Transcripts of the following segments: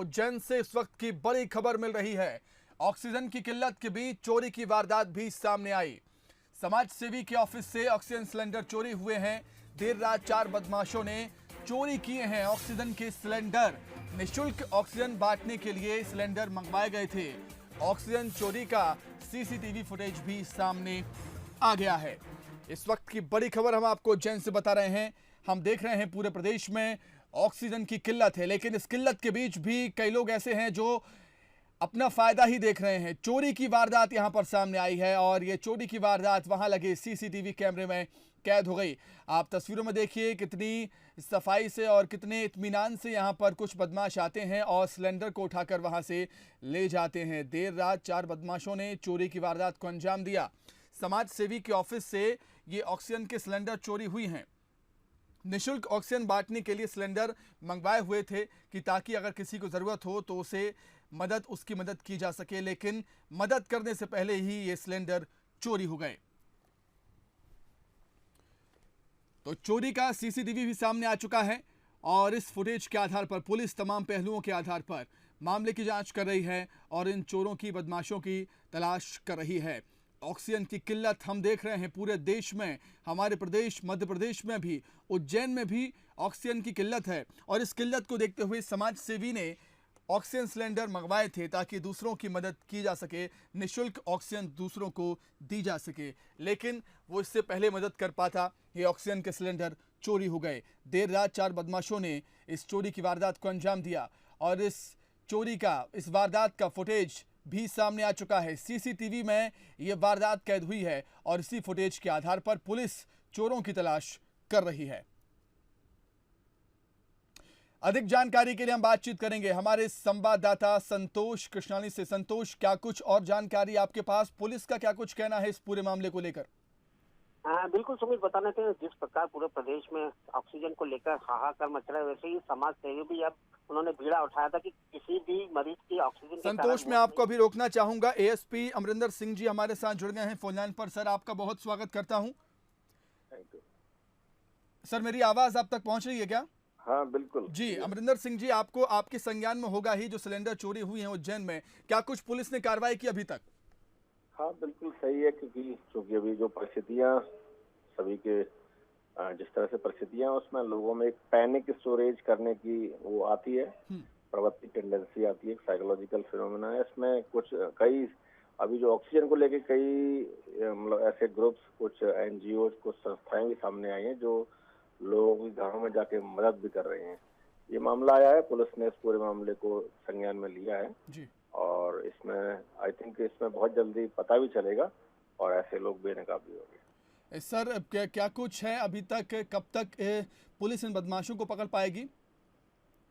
उज्जैन से इस वक्त की बड़ी खबर मिल रही है। ऑक्सीजन की किल्लत के बीच चोरी की वारदात भी सामने आई। समाज सेवी के ऑफिस से ऑक्सीजन सिलेंडर चोरी हुए हैं। देर रात 4 बदमाशों ने चोरी किए हैं ऑक्सीजन के सिलेंडर। निःशुल्क ऑक्सीजन बांटने के लिए सिलेंडर मंगवाए गए थे। ऑक्सीजन चोरी का सीसीटीवी फुटेज भी सामने आ गया है। इस वक्त की बड़ी खबर हम आपको उज्जैन से बता रहे हैं। हम देख रहे हैं पूरे प्रदेश में ऑक्सीजन की किल्लत है, लेकिन इस किल्लत के बीच भी कई लोग ऐसे हैं जो अपना फायदा ही देख रहे हैं। चोरी की वारदात यहां पर सामने आई है और ये चोरी की वारदात वहां लगे सीसीटीवी कैमरे में कैद हो गई। आप तस्वीरों में देखिए कितनी सफाई से और कितने इत्मीनान से यहां पर कुछ बदमाश आते हैं और सिलेंडर को उठाकर वहां से ले जाते हैं। देर रात 4 बदमाशों ने चोरी की वारदात को अंजाम दिया। समाज सेवी के ऑफिस से ये ऑक्सीजन के सिलेंडर चोरी हुई हैं। निःशुल्क ऑक्सीजन बांटने के लिए सिलेंडर मंगवाए हुए थे कि ताकि अगर किसी को ज़रूरत हो तो उसकी मदद की जा सके, लेकिन मदद करने से पहले ही ये सिलेंडर चोरी हो गए। तो चोरी का सीसीटीवी भी सामने आ चुका है और इस फुटेज के आधार पर पुलिस तमाम पहलुओं के आधार पर मामले की जांच कर रही है और इन चोरों की बदमाशों की तलाश कर रही है। ऑक्सीजन की किल्लत हम देख रहे हैं पूरे देश में, हमारे प्रदेश मध्य प्रदेश में भी, उज्जैन में भी ऑक्सीजन की किल्लत है और इस किल्लत को देखते हुए समाज सेवी ने ऑक्सीजन सिलेंडर मंगवाए थे ताकि दूसरों की मदद की जा सके, निःशुल्क ऑक्सीजन दूसरों को दी जा सके, लेकिन वो इससे पहले मदद कर पाता ये ऑक्सीजन के सिलेंडर चोरी हो गए। देर रात 4 बदमाशों ने इस चोरी की वारदात को अंजाम दिया और इस वारदात का फुटेज भी सामने आ चुका है। सीसीटीवी में यह वारदात कैद हुई है और इसी फुटेज के आधार पर पुलिस चोरों की तलाश कर रही है। अधिक जानकारी के लिए हम बातचीत करेंगे हमारे संवाददाता संतोष कृष्णानी से। संतोष, क्या कुछ और जानकारी आपके पास, पुलिस का क्या कुछ कहना है इस पूरे मामले को लेकर? बिल्कुल सुमित, बताना चाहिए जिस प्रकार पूरे प्रदेश में ऑक्सीजन को लेकर हाहाकार मच रहा है, वैसे ही समाज सेवी भी अब उन्होंने बीड़ा उठाया था कि किसी भी मरीज की ऑक्सीजन। संतोष, मैं आपको अभी रोकना चाहूंगा। एएसपी अमरिंदर सिंह जी हमारे साथ जुड़ गए हैं फोन लाइन पर। सर, आपका बहुत स्वागत करता हूं। थैंक यू सर, मेरी आवाज आप तक पहुंच रही है क्या? हाँ बिल्कुल जी, अमरिंदर सिंह जी, आपको आपके संज्ञान में होगा ही जो सिलेंडर चोरी हुई है उज्जैन में, क्या कुछ पुलिस ने कार्रवाई की अभी तक? हाँ बिल्कुल सही है, क्योंकि अभी जो परिस्थितियाँ सभी के जिस तरह से परिस्थितियाँ उसमें लोगों में एक पैनिक स्टोरेज करने की वो आती है, प्रवृत्ति, टेंडेंसी आती है, एक साइकोलॉजिकल फिनोमेना है। इसमें कई अभी जो ऑक्सीजन को लेके कई मतलब ऐसे ग्रुप्स, कुछ एनजीओ, कुछ संस्थाएं भी सामने आई हैं जो लोगों के घरों में जाके मदद भी कर रहे हैं। ये मामला आया है, पुलिस ने इस पूरे मामले को संज्ञान में लिया है जी। और इसमें आई थिंक इसमें बहुत जल्दी पता भी चलेगा और ऐसे लोग बेनकाब भी होंगे। सर, क्या कुछ है अभी तक, कब तक पुलिस इन बदमाशों को पकड़ पाएगी?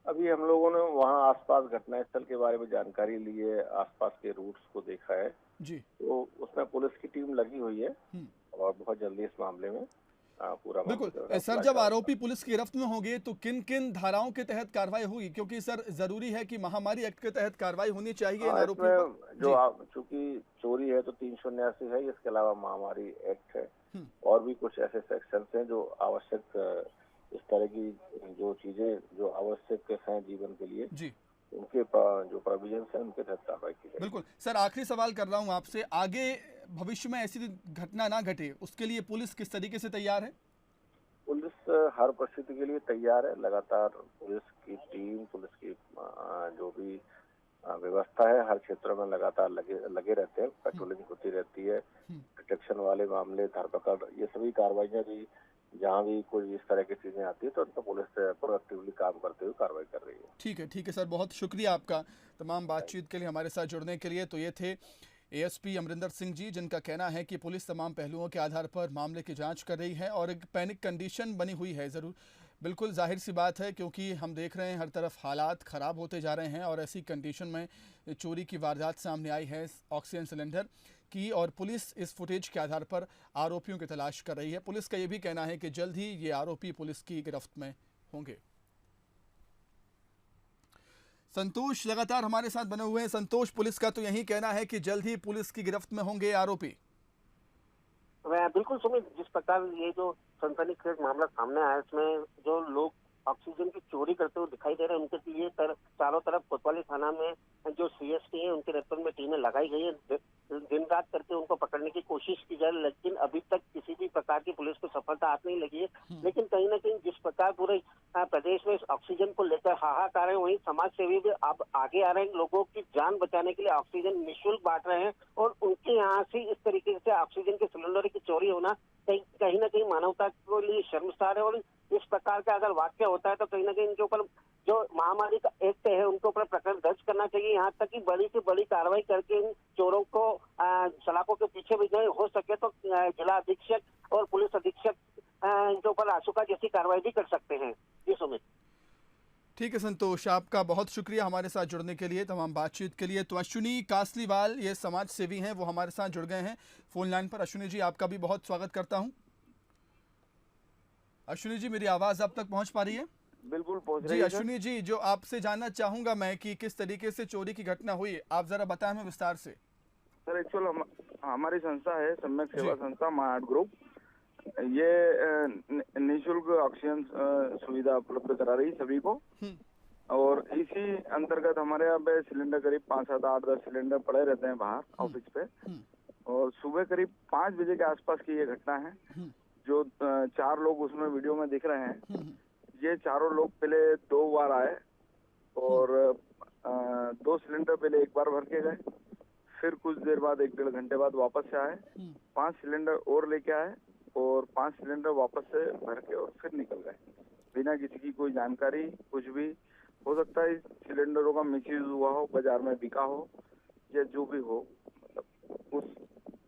अभी हम लोगों ने वहाँ आसपास घटनास्थल के बारे में जानकारी ली है, आसपास के रूट्स को देखा है जी। तो उसमें पुलिस की टीम लगी हुई है और बहुत जल्दी इस मामले में पूरा बिल्कुल। सर, जब आरोपी पुलिस की गिरफ्त में होंगे तो किन किन धाराओं के तहत कार्रवाई होगी, क्योंकि सर जरूरी है कि महामारी एक्ट के तहत कार्रवाई होनी चाहिए इन आरोपियों पर। जो चूंकि चोरी है तो 379 है, इसके अलावा महामारी एक्ट है और भी कुछ ऐसे सेक्शन हैं जो आवश्यक, इस तरह की जो चीजें जो आवश्यक हैं जीवन के लिए जी, उनके जो प्रोविजन है उनके तहत कार्रवाई की जाएगी। बिल्कुल। सर, आखिरी सवाल कर रहा हूं आपसे, आगे भविष्य में ऐसी घटना ना घटे उसके लिए पुलिस किस तरीके से तैयार है? पुलिस हर परिस्थिति के लिए तैयार है। लगातार पुलिस की टीम, पुलिस की जो भी व्यवस्था है हर क्षेत्र में लगातार लगे रहते हैं, पेट्रोलिंग होती रहती है, डिटेक्शन वाले मामले, धरपकड़, ये सभी कार्रवाइयाँ भी जहाँ भी कोई इस तरह की चीजें आती है तो उन पर पुलिस प्रोएक्टिवली काम करते हुए कार्रवाई कर रही है। ठीक है सर, बहुत शुक्रिया आपका तमाम बातचीत के लिए, हमारे साथ जुड़ने के लिए। तो ये थे एएसपी अमरिंदर सिंह जी, जिनका कहना है कि पुलिस तमाम पहलुओं के आधार पर मामले की जांच कर रही है और एक पैनिक कंडीशन बनी हुई है। ज़रूर, बिल्कुल जाहिर सी बात है, क्योंकि हम देख रहे हैं हर तरफ हालात ख़राब होते जा रहे हैं और ऐसी कंडीशन में चोरी की वारदात सामने आई है ऑक्सीजन सिलेंडर की और पुलिस इस फुटेज के आधार पर आरोपियों की तलाश कर रही है। पुलिस का ये भी कहना है कि जल्द ही ये आरोपी पुलिस की गिरफ्त में होंगे। संतोष लगातार हमारे साथ बने हुए हैं। संतोष, पुलिस का तो यही कहना है कि जल्द ही पुलिस की गिरफ्त में होंगे आरोपी। बिल्कुल सुमित, जिस प्रकार ये जो सनसनीखेज मामला सामने आया, इसमें जो लोग ऑक्सीजन की चोरी करते हुए दिखाई दे रहे हैं। उनके लिए चारों तरफ कोतवाली थाना में जो सीएसटी है उनके नेतृत्व में टीमें लगाई गई है। दिन रात करके उनको पकड़ने की कोशिश की जा रही है, लेकिन अभी तक किसी भी प्रकार की पुलिस को सफलता हाथ नहीं लगी है। लेकिन कहीं ना कहीं जिस प्रकार पूरे प्रदेश में ऑक्सीजन को लेकर हाहाकार है, वहीं समाज सेवी भी अब आगे आ रहे हैं। लोगों की जान बचाने के लिए ऑक्सीजन निःशुल्क बांट रहे हैं और उनके यहाँ से इस तरीके से ऑक्सीजन के सिलेंडर की चोरी होना कहीं ना कहीं मानवता के लिए शर्मसार है। और इस प्रकार का अगर वाक्य होता है तो कहीं ना कहीं इनके ऊपर जो महामारी का एक्ट है उनके ऊपर प्रकरण दर्ज करना चाहिए। यहाँ तक कि बड़ी से बड़ी कार्रवाई करके इन चोरों को सलाखों के पीछे भी नहीं हो सके तो जिला अधीक्षक और पुलिस अधीक्षक इनके ऊपर आशुका जैसी कार्रवाई भी कर सकते हैं। जी सुमित। ठीक है संतोष, आपका बहुत शुक्रिया हमारे साथ जुड़ने के लिए, तमाम बातचीत के लिए। तो अश्विनी कासलीवाल ये समाज सेवी हैं, वो हमारे साथ जुड़ गए हैं फोन लाइन पर। अश्विनी जी, आपका भी बहुत स्वागत करता हूं। अश्विनी जी, मेरी आवाज आप तक पहुंच पा रही है? बिल्कुल पहुंच रही जी है। अश्विनी जी, जो आपसे जानना चाहूंगा मैं कि किस तरीके से चोरी की घटना हुई, आप जरा बताएं हमें विस्तार से। सर एक्चुअल हमारी संस्था है सम्यक सेवा संस्था मार्ट ग्रुप। ये निःशुल्क ऑक्सीजन सुविधा उपलब्ध करा रही सभी को, और इसी अंतर्गत हमारे यहाँ पे सिलेंडर करीब 5, 7, 8, 10 सिलेंडर पड़े रहते हैं बाहर ऑफिस पे। और सुबह करीब 5 बजे के आसपास की ये घटना है। जो 4 लोग उसमें वीडियो में दिख रहे हैं, ये चारों लोग पहले 2 बार आए और 2 सिलेंडर पहले एक बार भर के गए, फिर कुछ देर बाद 1-1.5 घंटे बाद वापस से आए, 5 सिलेंडर और लेके आए और 5 सिलेंडर वापस से भर के और फिर निकल गए, बिना किसी की कोई जानकारी। कुछ भी हो सकता है, इस सिलेंडरों का मिसयूज हुआ हो, बाजार में बिका हो या जो भी हो, मतलब उस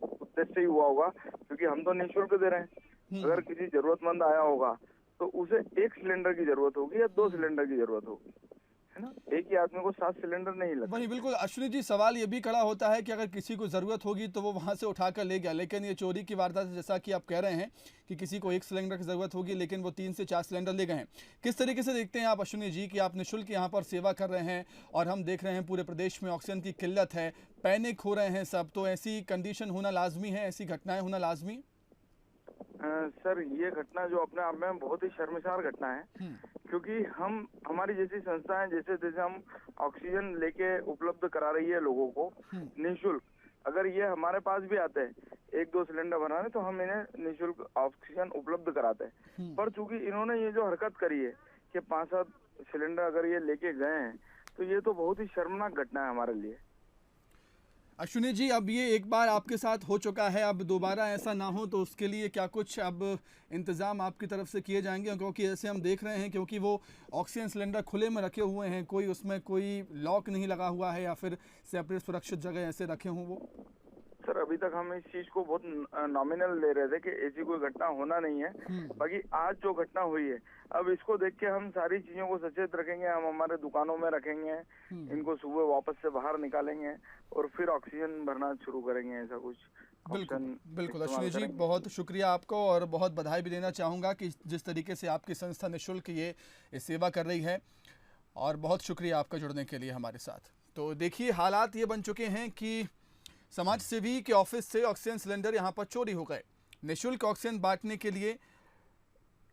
उद्देश्य ही हुआ होगा, क्योंकि हम तो निःशुल्क दे रहे हैं। अगर किसी जरूरतमंद आया होगा तो उसे 1 सिलेंडर की जरूरत होगी या 2 सिलेंडर की जरूरत होगी, है ना। एक ही आदमी को 7 सिलेंडर नहीं लगता। वही बिल्कुल अश्विनी जी, सवाल ये भी खड़ा होता है कि अगर किसी को जरूरत होगी तो वो वहां से उठाकर ले गया, लेकिन ये चोरी की वारदात जैसा कि आप कह रहे हैं कि किसी को 1 सिलेंडर की जरूरत होगी लेकिन वो 3 से 4 सिलेंडर ले गए हैं। किस तरीके से देखते हैं आप अश्विनी जी कि आप निःशुल्क यहाँ पर सेवा कर रहे हैं और हम देख रहे हैं पूरे प्रदेश में ऑक्सीजन की किल्लत है, पैनिक हो रहे हैं सब, तो ऐसी कंडीशन होना लाजमी है, ऐसी घटनाएं होना लाजमी? सर ये घटना जो अपने आप में बहुत ही शर्मसार घटना है, क्योंकि हमारी जैसी संस्थाएं जैसे हम ऑक्सीजन लेके उपलब्ध करा रही है लोगों को निःशुल्क। अगर ये हमारे पास भी आते हैं 1-2 सिलेंडर बनाने, तो हम इन्हें निःशुल्क ऑक्सीजन उपलब्ध कराते हैं। पर चूंकि इन्होंने ये जो हरकत करी है कि 5-7 सिलेंडर अगर ये लेके गए हैं, तो ये तो बहुत ही शर्मनाक घटना है हमारे लिए। अश्विनी जी, अब ये एक बार आपके साथ हो चुका है, अब दोबारा ऐसा ना हो तो उसके लिए क्या कुछ अब इंतज़ाम आपकी तरफ से किए जाएंगे? क्योंकि ऐसे हम देख रहे हैं, क्योंकि वो ऑक्सीजन सिलेंडर खुले में रखे हुए हैं, कोई उसमें कोई लॉक नहीं लगा हुआ है या फिर सेपरेट सुरक्षित जगह ऐसे रखे हों वो। सर अभी तक हम इस चीज को बहुत नॉमिनल ले रहे थे कि ऐसी कोई घटना होना नहीं है। बाकी आज जो घटना हुई है, अब इसको देख के हम सारी चीजों को सचेत रखेंगे। हम हमारे दुकानों में रखेंगे, इनको सुबह वापस से बाहर निकालेंगे और फिर ऑक्सीजन भरना शुरू करेंगे। ऐसा कुछ बिल्कुल अश्विनी जी, बहुत शुक्रिया आपको और बहुत बधाई भी देना चाहूँगा कि जिस तरीके से आपकी संस्था निःशुल्क ये सेवा कर रही है, और बहुत शुक्रिया आपका जुड़ने के लिए हमारे साथ। तो देखिए, हालात ये बन चुके हैं कि समाज सेवी के ऑफिस से ऑक्सीजन सिलेंडर यहाँ पर चोरी हो गए। निःशुल्क ऑक्सीजन बांटने के लिए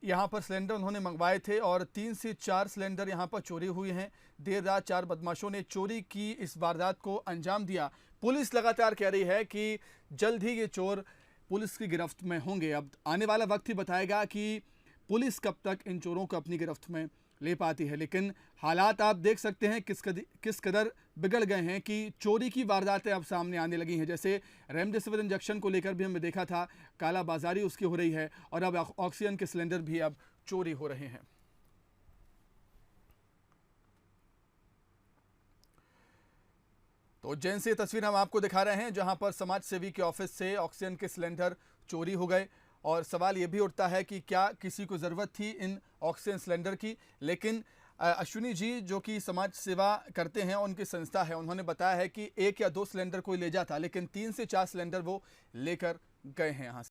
यहाँ पर सिलेंडर उन्होंने मंगवाए थे और 3 से 4 सिलेंडर यहाँ पर चोरी हुए हैं। देर रात 4 बदमाशों ने चोरी की इस वारदात को अंजाम दिया। पुलिस लगातार कह रही है कि जल्द ही ये चोर पुलिस की गिरफ्त में होंगे। अब आने वाला वक्त ही बताएगा कि पुलिस कब तक इन चोरों को अपनी गिरफ्त में ले पाती है, लेकिन हालात आप देख सकते हैं किस कदर बिगड़ गए हैं कि चोरी की वारदातें अब सामने आने लगी हैं। जैसे रेमडेसिविर इंजेक्शन को लेकर भी हमने देखा था, काला बाजारी उसकी हो रही है, और अब ऑक्सीजन के सिलेंडर भी अब चोरी हो रहे हैं। तो जैन से तस्वीर हम आपको दिखा रहे हैं जहां पर समाज सेवी के ऑफिस से ऑक्सीजन के सिलेंडर चोरी हो गए, और सवाल ये भी उठता है कि क्या किसी को ज़रूरत थी इन ऑक्सीजन सिलेंडर की। लेकिन अश्विनी जी जो कि समाज सेवा करते हैं, उनकी संस्था है, उन्होंने बताया है कि 1 या 2 सिलेंडर कोई ले जाता, लेकिन 3 से 4 सिलेंडर वो लेकर गए हैं यहाँ से।